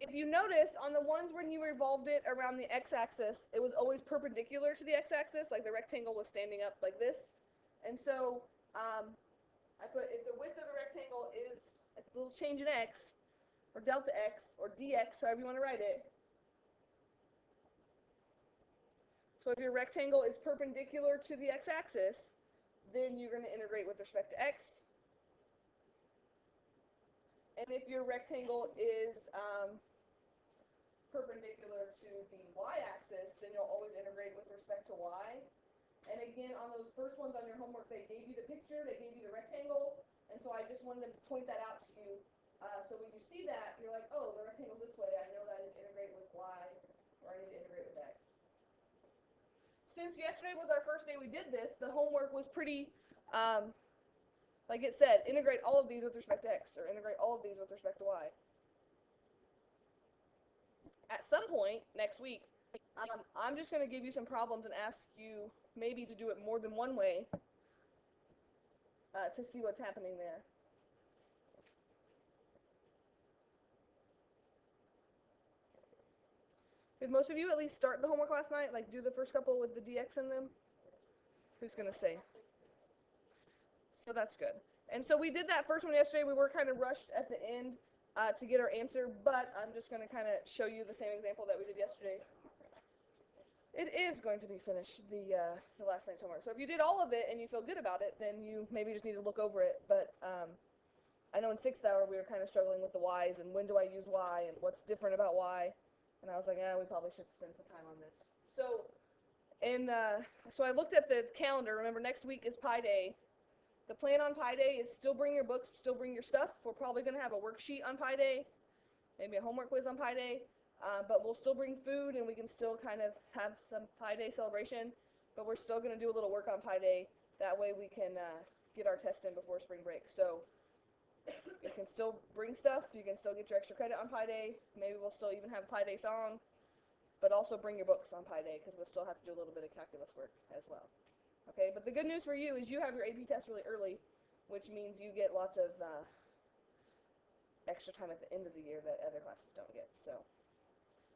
If you notice, on the ones when you revolved it around the x-axis, it was always perpendicular to the x-axis, like the rectangle was standing up like this. And so I put if the width of a rectangle is a little change in x, or delta x, or dx, however you want to write it. So if your rectangle is perpendicular to the x-axis, then you're going to integrate with respect to x. And if your rectangle is perpendicular to the y-axis, then you'll always integrate with respect to y. And again, on those first ones on your homework, they gave you the picture, they gave you the rectangle, and so I just wanted to point that out to you. So when you see that, you're like, oh, the rectangle's this way, I know that I need to integrate with y, or I need to integrate with x. Since yesterday was our first day we did this, the homework was pretty, like it said, integrate all of these with respect to x, or integrate all of these with respect to y. At some point next week, I'm just going to give you some problems and ask you maybe to do it more than one way to see what's happening there. Did most of you at least start the homework last night? Like do the first couple with the dx in them? Who's going to say? So that's good. And so we did that first one yesterday. We were kind of rushed at the end to get our answer, but I'm just going to kind of show you the same example that we did yesterday. It is going to be finished, the last night's homework. So if you did all of it and you feel good about it, then you maybe just need to look over it. But I know in 6th hour we were kind of struggling with the y's and when do I use y and what's different about y. And I was like, we probably should spend some time on this. So, so I looked at the calendar. Remember, next week is Pi Day. The plan on Pi Day is still bring your books, still bring your stuff. We're probably going to have a worksheet on Pi Day, maybe a homework quiz on Pi Day. But we'll still bring food and we can still kind of have some Pi Day celebration. But we're still going to do a little work on Pi Day. That way we can get our test in before spring break. So you can still bring stuff. You can still get your extra credit on Pi Day. Maybe we'll still even have a Pi Day song. But also bring your books on Pi Day because we'll still have to do a little bit of calculus work as well. Okay, but the good news for you is you have your AP test really early, which means you get lots of extra time at the end of the year that other classes don't get. So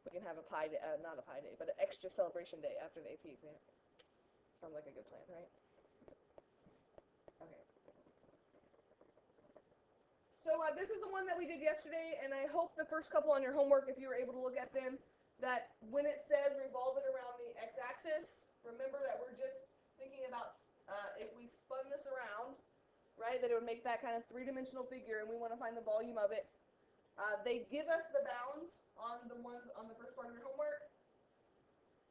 we can have a Pi Day, not a Pi Day, but an extra celebration day after the AP exam. Sounds like a good plan, right? Okay. So this is the one that we did yesterday, and I hope the first couple on your homework, if you were able to look at them, that when it says revolve it around the x-axis, remember that we're just thinking about if we spun this around, right, that it would make that kind of three-dimensional figure, and we want to find the volume of it. They give us the bounds on the ones on the first part of your homework.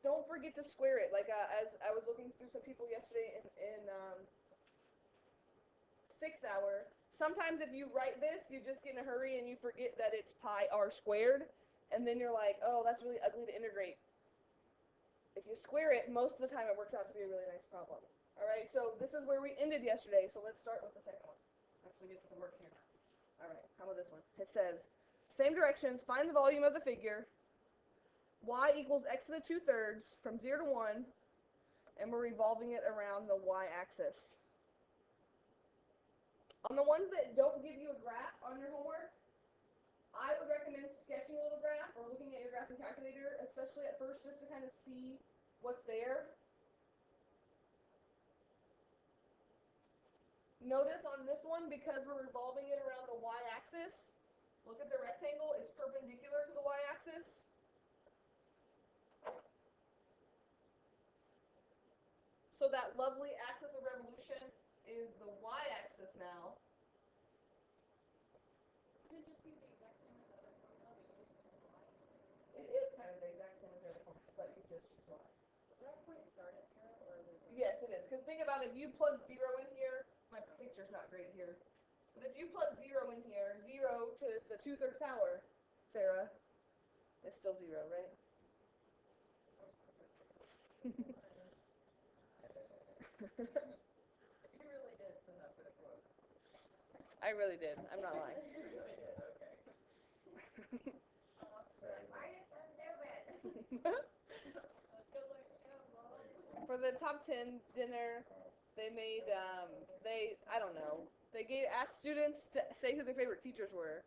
Don't forget to square it. Like as I was looking through some people yesterday in 6th hour, sometimes if you write this, you just get in a hurry and you forget that it's pi r squared, and then you're like, oh, that's really ugly to integrate. If you square it, most of the time it works out to be a really nice problem. All right, so this is where we ended yesterday, so let's start with the second one. Actually get some work here. All right, how about this one? It says, same directions, find the volume of the figure, y equals x to the 2/3 from 0 to 1, and we're revolving it around the y-axis. On the ones that don't give you a graph on your homework, I would recommend sketching a little graph or looking at your graphing calculator, especially at first, just to kind of see what's there. Notice on this one, because we're revolving it around the y-axis, look at the rectangle, it's perpendicular to the y-axis. So that lovely axis of revolution is the y-axis now. It is kind of the exact same as the other one, but you just choose y. Yes, it is. Because think about it, if you plug 0 in here, my picture's not great here, but if you plug 0 in here, 0 to the 2/3 power, Sarah, is still 0, right? You really did send up with a quote. I really did. I'm not lying. You really did, okay. Why are you so stupid? For the top 10 dinner, they made, I don't know, they asked students to say who their favorite teachers were.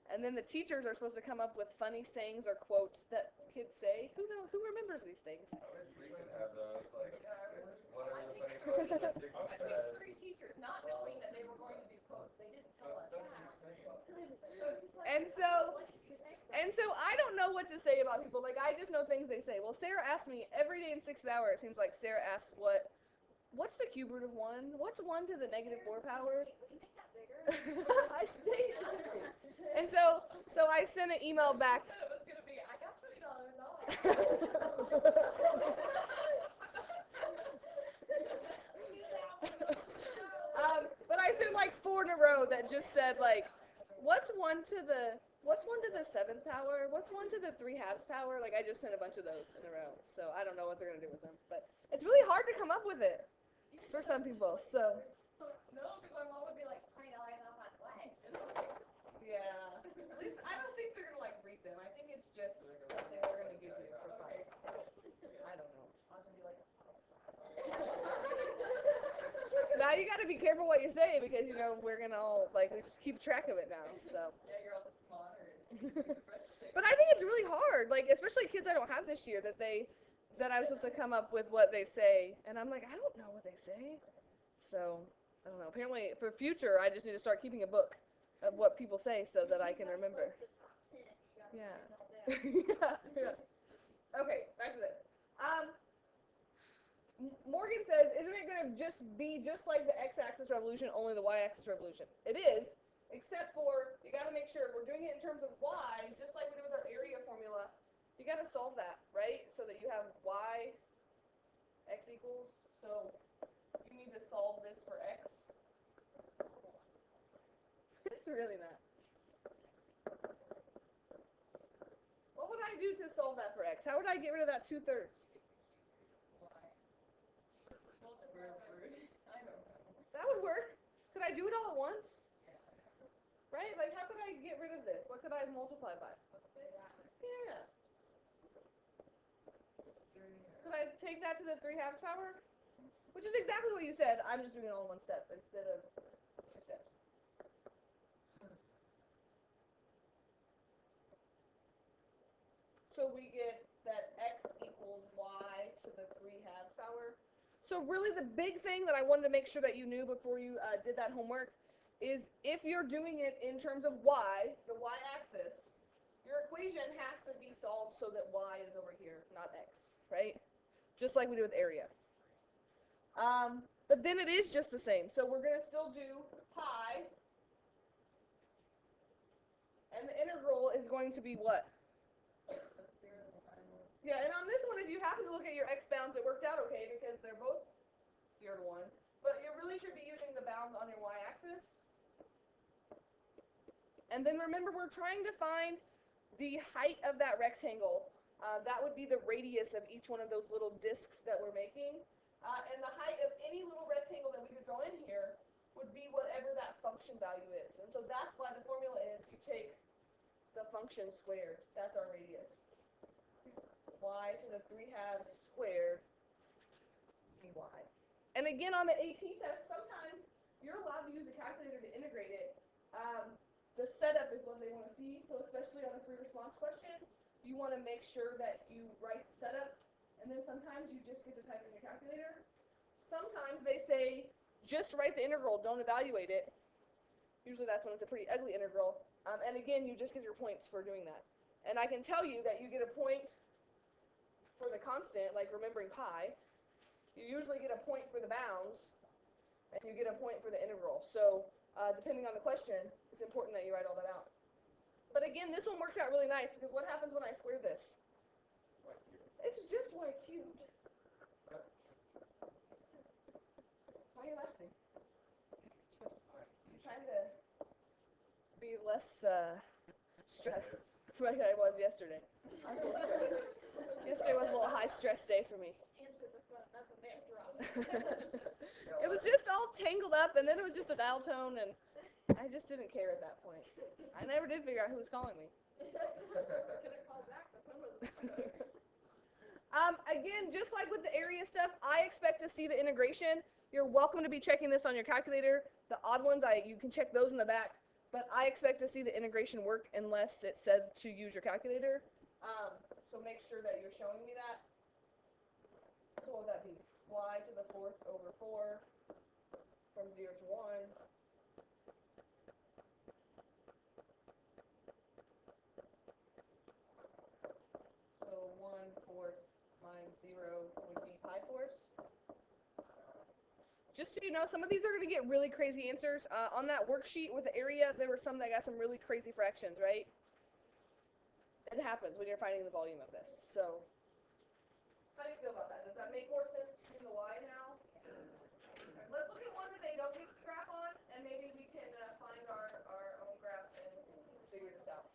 And then the teachers are supposed to come up with funny sayings or quotes that kids say. Who remembers these things? We could have those, like, what are the funny I quotes that think teacher says? three teachers, not knowing that they were going to do quotes, they didn't tell us Stuff that. you're saying. And so I don't know what to say about people. Like, I just know things they say. Well, Sarah asks me every day in 6th hour. It seems like Sarah asks what's the cube root of 1? What's 1 to the negative 4 power? I stay and so I sent an email back. It was gonna be, I got $20 off. But I sent like 4 in a row that just said like, what's 1 to the 7th power? What's 1 to the 3/2 power? Like, I just sent a bunch of those in a row. So I don't know what they're gonna do with them, but it's really hard to come up with it for some people. So No, because my mom would be like, $20 off on what? yeah, at least I don't think they're gonna like read them. I think it's just something they're gonna give you for fun. So I don't know. Now you got to be careful what you say because we're gonna all we just keep track of it now. So. Yeah, you're all just smarter. But I think it's really hard, like especially kids I don't have this year that I'm supposed to come up with what they say, and I'm like I don't know what they say. So I don't know. Apparently for future I just need to start keeping a book of what people say so that I can remember. Yeah. Yeah. Okay, back to this. Morgan says, isn't it going to be just like the x-axis revolution, only the y-axis revolution? It is, except for, you got to make sure, we're doing it in terms of y, just like we did with our area formula. You got to solve that, right? So that you have y, x equals, so you need to solve this for x. It's really not. What would I do to solve that for x? How would I get rid of that 2/3? That would work. Could I do it all at once? Right? Like, how could I get rid of this? What could I multiply by? Yeah. Could I take that to the 3/2 power? Which is exactly what you said. I'm just doing it all in one step instead of 2 steps. So we get that x equals y to the 3/2 power. So really the big thing that I wanted to make sure that you knew before you did that homework is if you're doing it in terms of y, the y-axis, your equation has to be solved so that y is over here, not x, right? Just like we did with area. But then it is just the same. So we're going to still do pi, and the integral is going to be what? Yeah, and on this one, if you happen to look at your x bounds, it worked out okay because they're both 0 to 1. But you really should be using the bounds on your y-axis. And then remember, we're trying to find the height of that rectangle. That would be the radius of each one of those little discs that we're making. And the height of any little rectangle that we could draw in here would be whatever that function value is. And so that's why the formula is you take the function squared. That's our radius. Y to the 3/2 squared dy. And again, on the AP test, sometimes you're allowed to use a calculator to integrate it. The setup is what they want to see, so especially on a free response question, you want to make sure that you write the setup, and then sometimes you just get to type in your calculator. Sometimes they say, just write the integral, don't evaluate it. Usually that's when it's a pretty ugly integral. And again, you just get your points for doing that. And I can tell you that you get a point for the constant, like remembering pi. You usually get a point for the bounds, and you get a point for the integral. So depending on the question, it's important that you write all that out. But again, this one works out really nice, because what happens when I square this? It's just y cubed. Why are you laughing? I'm trying to be less stressed like I was yesterday. I was a little stressed. Yesterday was a little high-stress day for me. It was just all tangled up, and then it was just a dial tone, and I just didn't care at that point. I never did figure out who was calling me. Again, just like with the area stuff, I expect to see the integration. You're welcome to be checking this on your calculator. The odd ones, you can check those in the back. but I expect to see the integration work unless it says to use your calculator. So make sure that you're showing me that. So what would that be? Y to the 4th over 4 from 0 to 1. So 1/4 minus 0 would be pi fourths. Just so you know, some of these are going to get really crazy answers. On that worksheet with the area, there were some that got some really crazy fractions, right? It happens when you're finding the volume of this. So, how do you feel about that? Does that make more sense using the y now? Let's look at one that they don't give us a graph on, and maybe we can find our own graph and figure this out.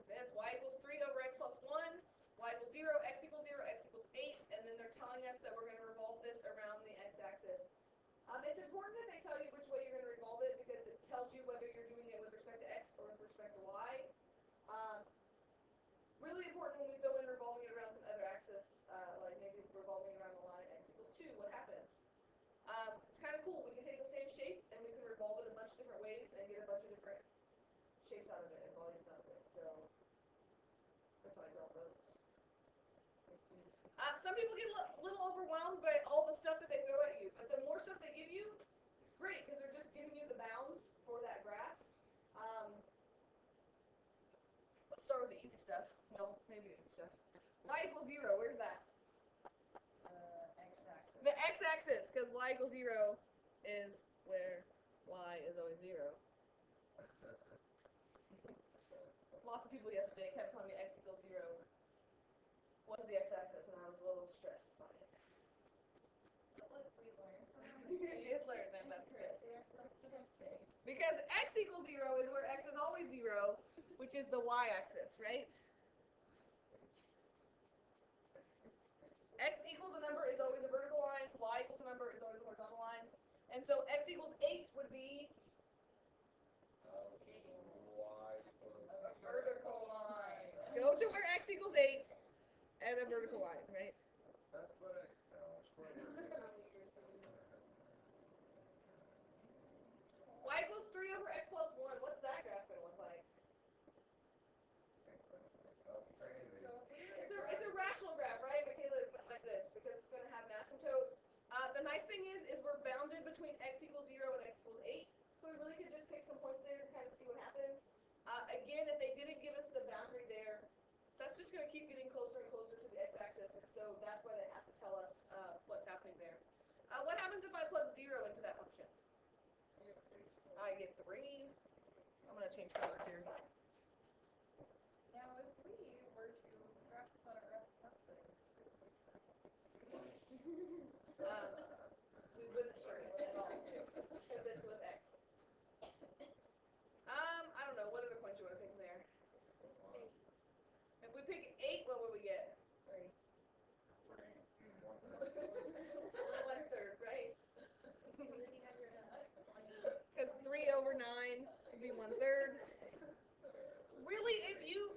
This y equals 3 over x plus 1, y equals 0, x equals 0, x equals 8, and then they're telling us that we're going to revolve this around the x-axis. It's important that they tell you which way you're going to revolve it because it tells you whether you're doing it with respect to x or with respect to y. Really important when we go in revolving it around some other axis, like maybe revolving it around the line x equals 2, what happens? It's kind of cool. We can take the same shape and we can revolve it a bunch of different ways and get a bunch of different shapes out of it and volumes out of it. So that's why I draw those. Some people get a little overwhelmed by all the stuff that they throw at you, but the more stuff they give you, it's great because they're just giving you the bounds for that graph. Let's start with the easy stuff. Well, maybe the easy stuff. Y equals 0, where's that? X-axis. The x-axis, because y equals 0 is where y is always 0. Lots of people yesterday kept telling me x equals 0 was the x-axis, and I was a little stressed by it. Look, we learned from You did learn that, that's good. Because x equals 0 is where x is always 0, which is the y-axis, right? X equals a number is always a vertical line, y equals a number is always a horizontal line. And so x equals 8 would be a vertical line. go to where x equals 8 and a vertical line, right? That's what I know. Y equals 3 over x plus 1. What's that graph going to look like? That's crazy. It's a rational graph, right? Michaela, it's like this because it's going to have an asymptote. The nice thing is we're bounded between x equals 0 and x equals 8. So we really could just pick some points there to kind of see what happens. Again, if they didn't give us the boundary there, that's just going to keep getting closer and closer to the x-axis. And so that's why they have to tell us what's happening there. What happens if I plug 0 into that function? I get 3. I'm going to change colors here. Now, if we were to graph this on a graph something, We wouldn't show it at all because it's with x. I don't know. What other points you want to pick there? If we pick 8, what would we get? 3. 1/3, right? Because 3 over 9 would be 1/3. Really, if you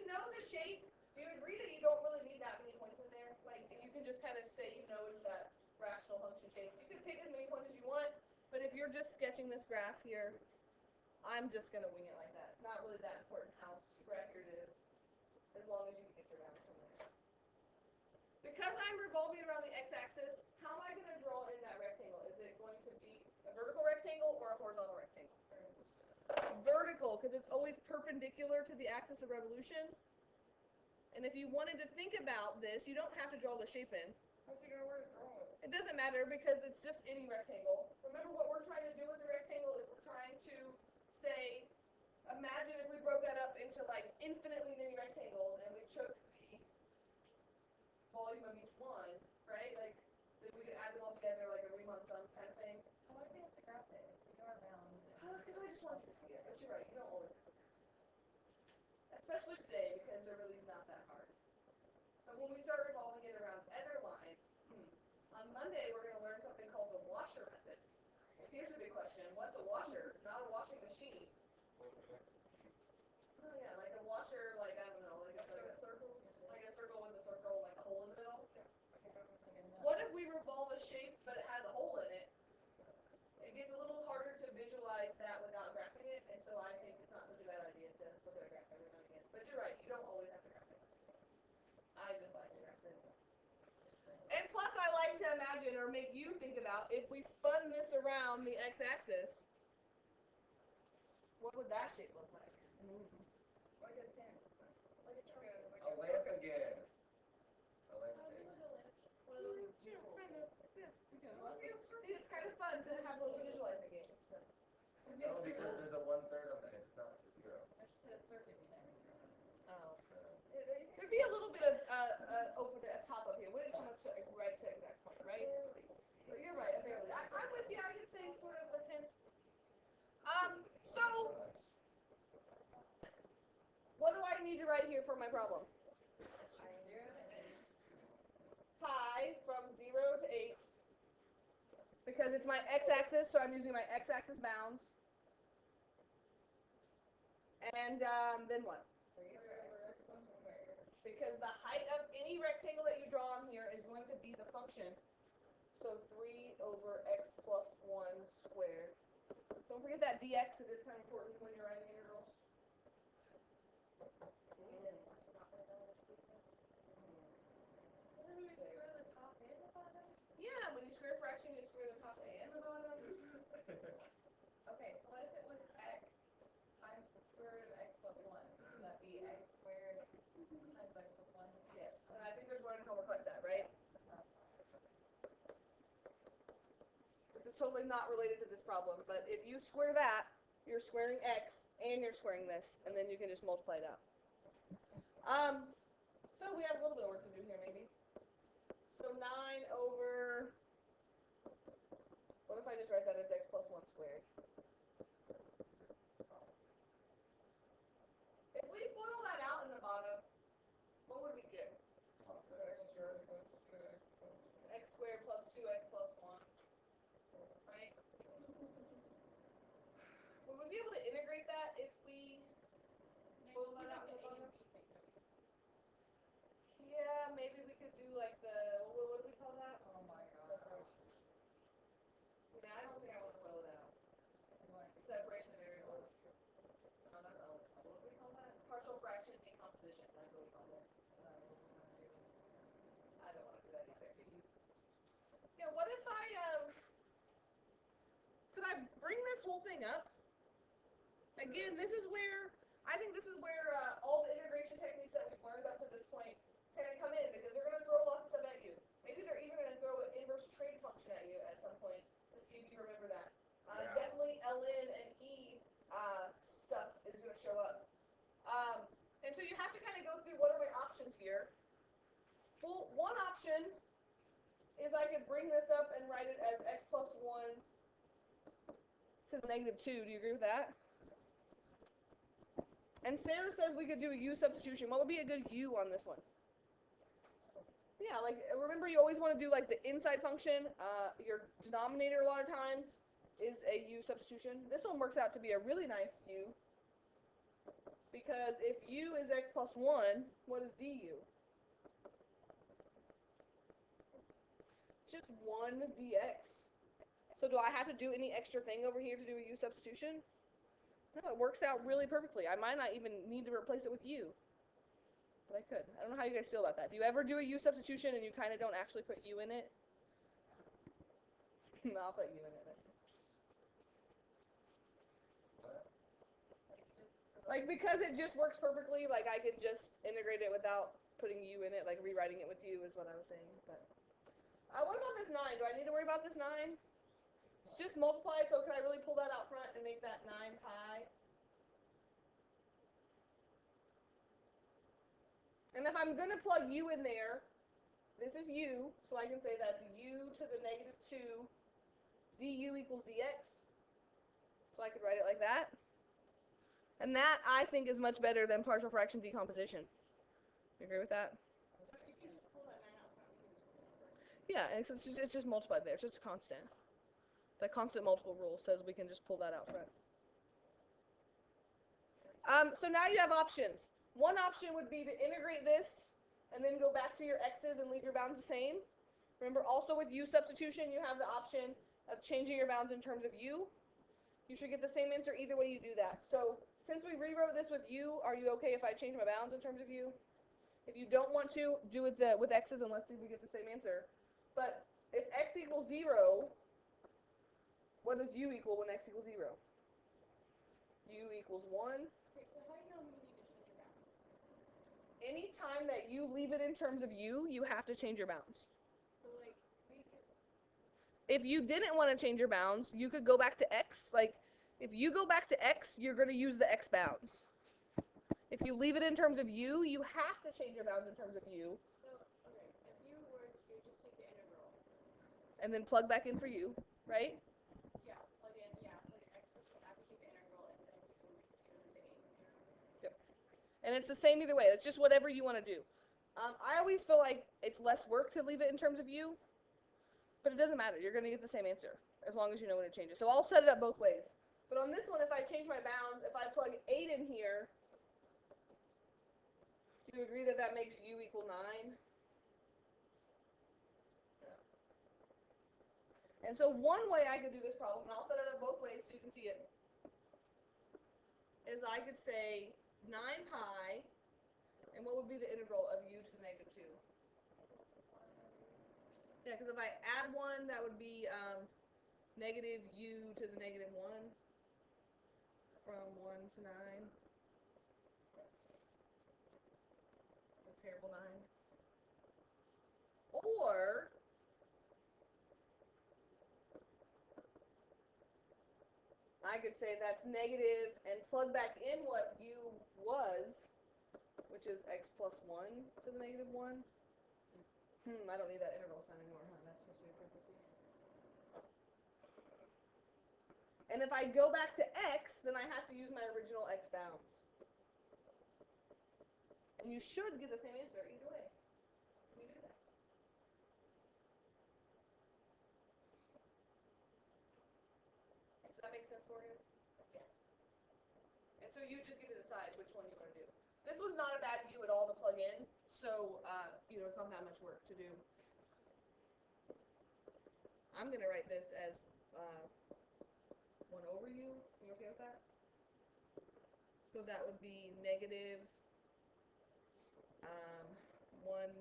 know the shape, do you agree that you don't really need that many points in there? Like, you can just kind of say you know it's that rational function shape. You can pick as many points as you want, but if you're just sketching this graph here, I'm just going to wing it like that. It's not really that important how super accurate it is, as long as you can get your bounds from there. Because I'm revolving around the x-axis, how am I going to draw in that rectangle? Is it going to be a vertical rectangle or a horizontal rectangle? Vertical, because it's always perpendicular to the axis of revolution. And if you wanted to think about this, you don't have to draw the shape in. how do you know where to draw it? It doesn't matter because it's just any rectangle. Remember what we're trying to do with the rectangle is we're trying to say, imagine if we broke that up into like infinitely many rectangles and we took the volume of each one, right? Like, then we could add them all together like a Riemann sum kind of thing. So why do we have to graph it? We know our bounds. Because I just wanted to see it, but you're right, you don't always have to. Especially today, because they're really not that hard. But when we start revolving it around other lines, on Monday we're going to learn something called the wash Here's a big question. What's a washer? Not a washing machine. Oh yeah, like a washer, like I don't know, like a circle with a circle, like a hole in the middle. What if we revolve a shape but it has a hole in it? It gets a little harder to visualize that without graphing it, and so I think it's not such a bad idea to look at a graph every now and again. But you're right, you don't always have to graph it. I just like to graph it. And plus I like to imagine or make you think about if we spun this around the x-axis, what would that shape look like? Like a tent. Like a triangle. Like A lamp again. A lamp a thing. little lamp. See, it's kind of fun to have those visualizing games. No, because there's a 1/3 on that. It's not 0. I just put a circuit in there. Oh. There'd be a little bit of open at top of here. Wouldn't too much right to exact point, right? But you're right, apparently. I'm with you. I could say sort of a 10. So what do I need to write here for my problem? Pi from 0 to 8. Because it's my x-axis, so I'm using my x-axis bounds. And then what? Because the height of any rectangle that you draw on here is going to be the function. So 3 over x plus 1 squared. Don't forget that dx, it is kind of important when you're writing integrals. Yeah, when you square a fraction, you square the top and the bottom. Okay, so what if it was x times the square root of x plus 1? Would that be x squared times x plus 1? Yes, and I think there's one in homework like that, right? That's This is totally not related to this problem, but if you square that, you're squaring x and you're squaring this, and then you can just multiply it out. So we have a little bit of work to do here, maybe. So 9 over, what if I just write that as x plus 1 squared? If we FOIL that out in the bottom, what would we get? X squared plus 2x plus 1, right? Would we be able to integrate that if we FOIL that out in the bottom? Yeah, maybe we could do like the, what do we call that? Oh my god. Yeah, I don't think I want to FOIL it out. Separation of variables. No, that's not what it's called. What do we call that? Partial fraction decomposition. That's what we call it. I don't want to do that either. Yeah, what if could I bring this whole thing up? Again, this is where, I think this is where all the integration techniques that we've learned up to this point kind of come in, because they're going to throw lots of stuff at you. Maybe they're even going to throw an inverse trade function at you at some point, to see if you remember that. Yeah. Definitely ln and e stuff is going to show up. And so you have to kind of go through what are my options here. Well, one option is I could bring this up and write it as x plus 1 to the negative 2. Do you agree with that? And Sarah says we could do a u substitution. What would be a good u on this one? Yeah, like, remember you always want to do like the inside function. Your denominator a lot of times is a u substitution. This one works out to be a really nice u. Because if u is x plus 1, what is du? Just 1 dx. So do I have to do any extra thing over here to do a u substitution? No, it works out really perfectly. I might not even need to replace it with u. But I could. I don't know how you guys feel about that. Do you ever do a u substitution and you kind of don't actually put u in it? No, I'll put u in it. Like, because it just works perfectly, like I could just integrate it without putting u in it, like rewriting it with u is what I was saying. But what about this 9? Do I need to worry about this 9? It's just multiply, so can I really pull that out front and make that 9 pi? And if I'm going to plug u in there, this is u, so I can say that's u to the negative 2 du equals dx. So I could write it like that. And that, I think, is much better than partial fraction decomposition. You agree with that? Yeah, it's just multiplied there. It's just a constant. The constant multiple rule says we can just pull that out front. So now you have options. One option would be to integrate this and then go back to your x's and leave your bounds the same. Remember, also with u substitution, you have the option of changing your bounds in terms of u. You should get the same answer either way you do that. So since we rewrote this with u, are you okay if I change my bounds in terms of u? If you don't want to, do it with x's and let's see if we get the same answer. But if x equals 0, what does u equal when x equals 0? U equals 1. Okay, so how do you know when you need to change your bounds? Anytime that you leave it in terms of u, you have to change your bounds. So like we could If you didn't want to change your bounds, you could go back to x. Like, if you go back to x, you're going to use the x bounds. If you leave it in terms of u, you have to change your bounds in terms of u, so okay, if you were to just take the integral. and then plug back in for u, right? Yeah, plug in x plus after you take the integral and then you can do the same. And it's the same either way. It's just whatever you want to do. I always feel like it's less work to leave it in terms of u, but it doesn't matter. You're going to get the same answer as long as you know when to change it. So I'll set it up both ways. But on this one, if I change my bounds, if I plug 8 in here, do you agree that that makes u equal 9? And so one way I could do this problem, and I'll set it up both ways so you can see it, is I could say 9 pi, and what would be the integral of u to the negative 2? Yeah, because if I add 1, that would be negative u to the negative 1 from 1 to 9. That's a terrible 9. Or I could say that's negative and plug back in what u was, which is x plus 1 to the negative 1. I don't need that integral sign anymore, huh? That's supposed to be a parenthesis. And if I go back to x, then I have to use my original x bounds. And you should get the same answer either way. We do that. Does that make sense for you? Yeah. And so you just get to decide which one you want to do. This was not a bad view at all to plug in, so it's not that much work to do. I'm going to write this as 1 over u. You okay with that? So that would be negative 1/9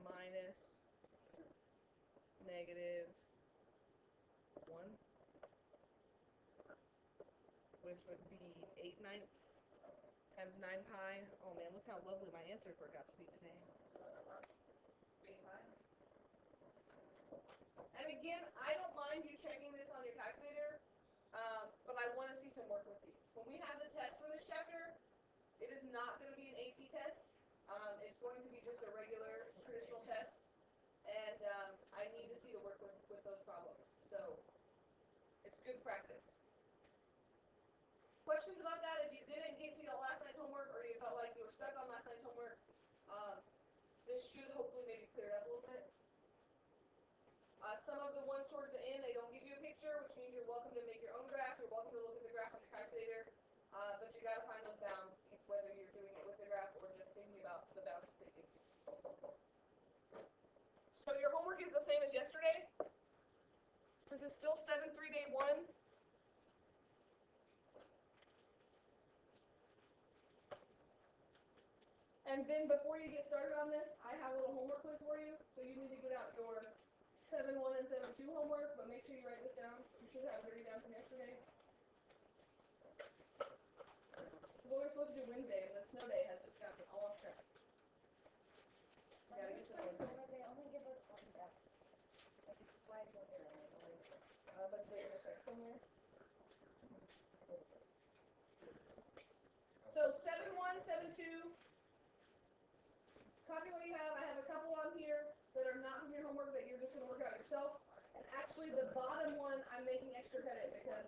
minus negative 1, which would be 8/9 times 9 pi. Oh man, look how lovely my answer got to be today. 8 pi. And again, I don't mind you checking this on your calculator, but I want to see some work with these. When we have the test for this chapter, it is not going to be an AP test. It's going to be just a regular, traditional test, and I need to see the work with those problems. So it's good practice. Questions about that? If you didn't get to your last night's homework, or you felt like you were stuck on last night's homework, this should hopefully maybe clear it up a little bit. Some of the ones towards the end, they don't give you a picture, which means you're welcome to make your own graph. You're welcome to look at the graph on your calculator, but you got to find those bounds, whether you're doing it with the graph or just thinking about the bounds that they give you. So your homework is the same as yesterday. This is still 7-3 day 1. And then before you get started on this, I have a little homework quiz for you. So you need to get out your 7-1 and 7-2 homework, but make sure you write this down. You should have it written down from yesterday. So what we're supposed to do Wednesday, and the snow day has just gotten all off track. Gotta get some more. They only give us one test. Like, this is why it feels early. But they intersect somewhere. So 7-1, 7-2. Copy what you have. I have a couple on here that are not from your homework that you're just going to work out yourself. And actually, the bottom one, I'm making extra credit because